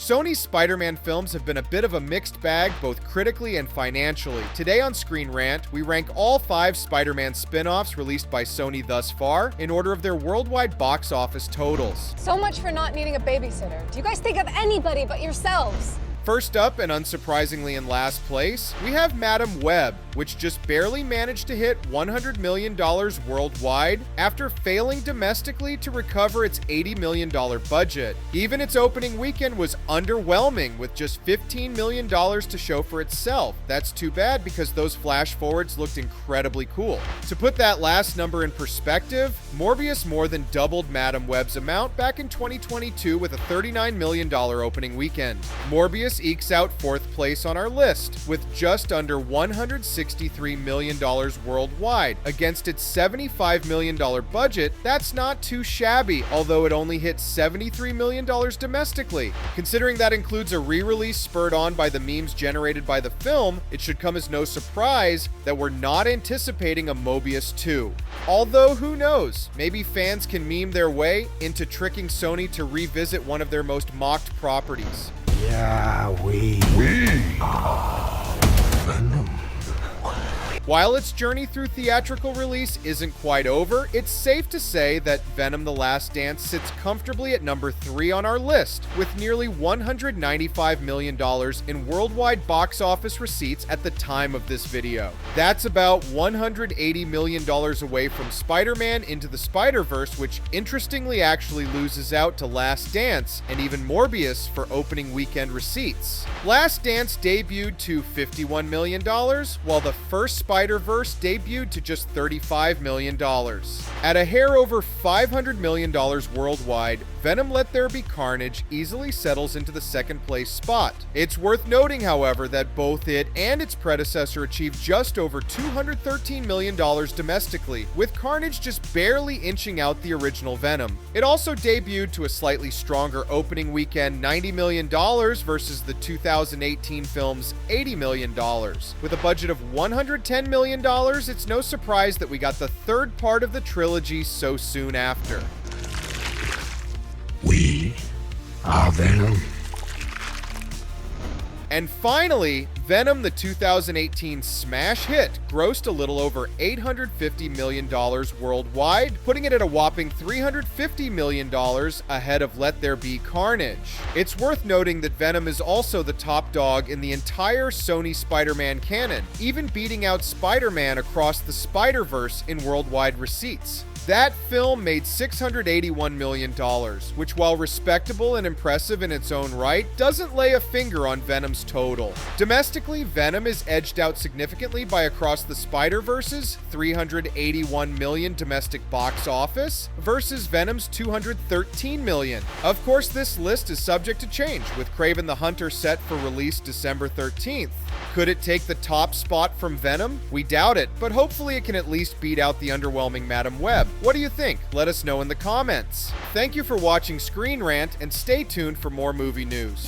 Sony's Spider-Man films have been a bit of a mixed bag, both critically and financially. Today on ScreenRant, we rank all 5 Spider-Man spin-offs released by Sony thus far in order of their worldwide box office totals. So much for not needing a babysitter. Do you guys think of anybody but yourselves? First up, and unsurprisingly in last place, we have Madam Web, which just barely managed to hit $100 million worldwide after failing domestically to recover its $80 million budget. Even its opening weekend was underwhelming, with just $15 million to show for itself. That's too bad because those flash forwards looked incredibly cool. To put that last number in perspective, Morbius more than doubled Madam Web's amount back in 2022 with a $39 million opening weekend. Morbius ekes out 4th place on our list, with just under $163 million worldwide. Against its $75 million budget, that's not too shabby, although it only hit $73 million domestically. Considering that includes a re-release spurred on by the memes generated by the film, it should come as no surprise that we're not anticipating a Morbius 2. Although, who knows? Maybe fans can meme their way into tricking Sony to revisit one of their most mocked properties. Yeah, we are Venom. While its journey through theatrical release isn't quite over, it's safe to say that Venom: The Last Dance sits comfortably at number 3 on our list, with nearly $195 million in worldwide box office receipts at the time of this video. That's about $180 million away from Spider-Man Into the Spider-Verse, which interestingly actually loses out to Last Dance and even Morbius for opening weekend receipts. Last Dance debuted to $51 million, while the first Spider-Verse debuted to just $35 million. At a hair over $500 million worldwide, Venom: Let There Be Carnage easily settles into the 2nd place spot. It's worth noting, however, that both it and its predecessor achieved just over $213 million domestically, with Carnage just barely inching out the original Venom. It also debuted to a slightly stronger opening weekend, $90 million versus the 2018 film's $80 million. With a budget of $110 million, it's no surprise that we got the 3rd part of the trilogy so soon after. We are Venom. And finally, Venom, the 2018 smash hit, grossed a little over $850 million worldwide, putting it at a whopping $350 million ahead of Let There Be Carnage. It's worth noting that Venom is also the top dog in the entire Sony Spider-Man canon, even beating out Spider-Man Across the Spider-Verse in worldwide receipts. That film made $681 million, which, while respectable and impressive in its own right, doesn't lay a finger on Venom's total. Domestically, Venom is edged out significantly by Across the Spider-Verse's $381 million domestic box office versus Venom's $213 million. Of course, this list is subject to change, with Kraven the Hunter set for release December 13th. Could it take the top spot from Venom? We doubt it, but hopefully it can at least beat out the underwhelming Madam Web. What do you think? Let us know in the comments. Thank you for watching ScreenRant, and stay tuned for more movie news.